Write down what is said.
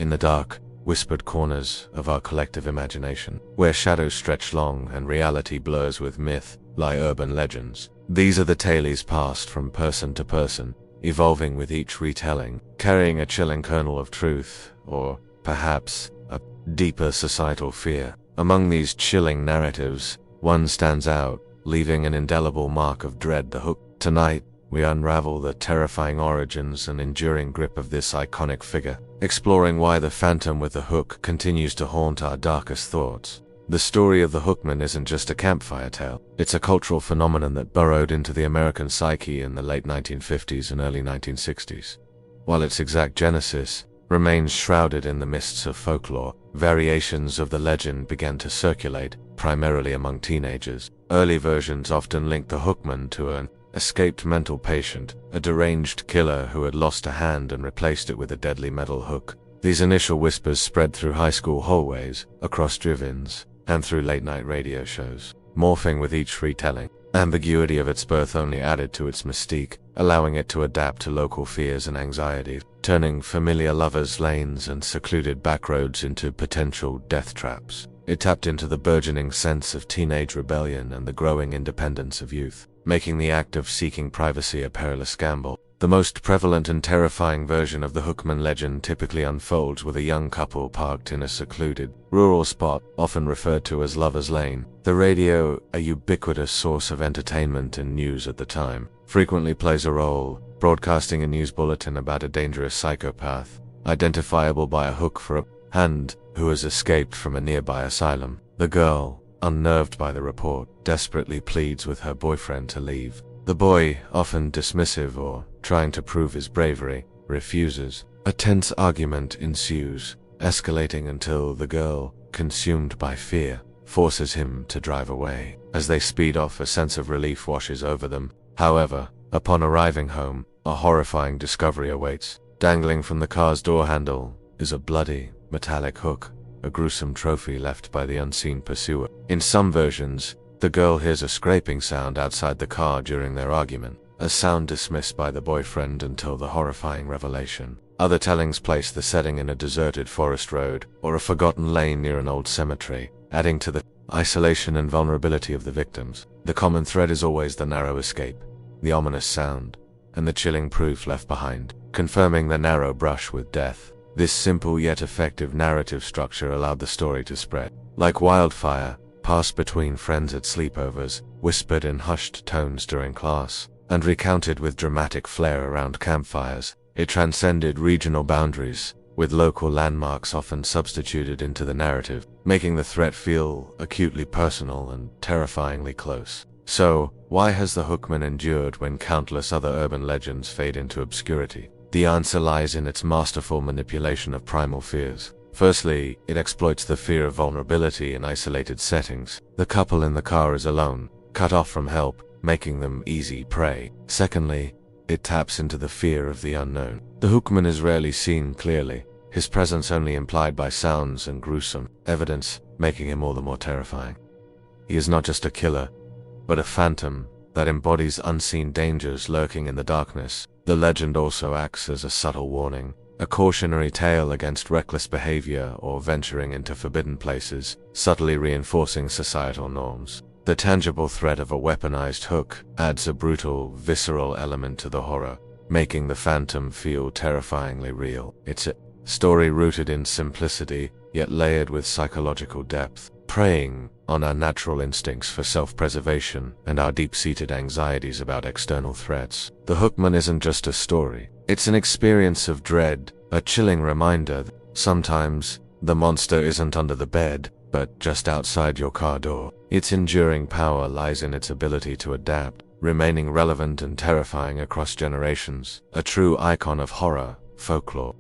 in the dark, whispered corners of our collective imagination, where shadows stretch long and reality blurs with myth, lie urban legends. These are the tales passed from person to person, evolving with each retelling, carrying a chilling kernel of truth, or perhaps a deeper societal fear. Among these chilling narratives, one stands out, leaving an indelible mark of dread: the Hook. Tonight, we unravel the terrifying origins and enduring grip of this iconic figure, exploring why the phantom with the hook continues to haunt our darkest thoughts. The story of the Hookman isn't just a campfire tale. It's a cultural phenomenon that burrowed into the American psyche in the late 1950s and early 1960s. While its exact genesis remains shrouded in the mists of folklore, variations of the legend began to circulate, primarily among teenagers. Early versions often linked the Hookman to an escaped mental patient, a deranged killer who had lost a hand and replaced it with a deadly metal hook. These initial whispers spread through high school hallways, across drive-ins, and through late-night radio shows, morphing with each retelling. Ambiguity of its birth only added to its mystique, allowing it to adapt to local fears and anxieties, turning familiar lovers' lanes and secluded backroads into potential death traps. It tapped into the burgeoning sense of teenage rebellion and the growing independence of youth, making the act of seeking privacy a perilous gamble. The most prevalent and terrifying version of the Hookman legend typically unfolds with a young couple parked in a secluded, rural spot, often referred to as Lover's Lane. The radio, a ubiquitous source of entertainment and news at the time, frequently plays a role, broadcasting a news bulletin about a dangerous psychopath, identifiable by a hook for a hand, who has escaped from a nearby asylum. The girl, unnerved by the report, desperately pleads with her boyfriend to leave. The boy, often dismissive or trying to prove his bravery, refuses. A tense argument ensues, escalating until the girl, consumed by fear, forces him to drive away. As they speed off, a sense of relief washes over them. However, upon arriving home, a horrifying discovery awaits. Dangling from the car's door handle is a bloody, metallic hook, a gruesome trophy left by the unseen pursuer. In some versions, the girl hears a scraping sound outside the car during their argument, a sound dismissed by the boyfriend until the horrifying revelation. Other tellings place the setting in a deserted forest road or a forgotten lane near an old cemetery, adding to the isolation and vulnerability of the victims. The common thread is always the narrow escape, the ominous sound, and the chilling proof left behind, confirming the narrow brush with death. This simple yet effective narrative structure allowed the story to spread like wildfire, passed between friends at sleepovers, whispered in hushed tones during class, and recounted with dramatic flair around campfires. It transcended regional boundaries, with local landmarks often substituted into the narrative, making the threat feel acutely personal and terrifyingly close. So, why has the Hookman endured when countless other urban legends fade into obscurity? The answer lies in its masterful manipulation of primal fears. Firstly, it exploits the fear of vulnerability in isolated settings. The couple in the car is alone, cut off from help, making them easy prey. Secondly, it taps into the fear of the unknown. The Hookman is rarely seen clearly, his presence only implied by sounds and gruesome evidence, making him all the more terrifying. He is not just a killer, but a phantom that embodies unseen dangers lurking in the darkness. The legend also acts as a subtle warning, a cautionary tale against reckless behavior or venturing into forbidden places, subtly reinforcing societal norms. The tangible threat of a weaponized hook adds a brutal, visceral element to the horror, making the phantom feel terrifyingly real. It's a story rooted in simplicity, yet layered with psychological depth, preying on our natural instincts for self-preservation and our deep-seated anxieties about external threats. The Hookman isn't just a story. It's an experience of dread, a chilling reminder that sometimes the monster isn't under the bed, but just outside your car door. Its enduring power lies in its ability to adapt, remaining relevant and terrifying across generations, a true icon of horror, folklore,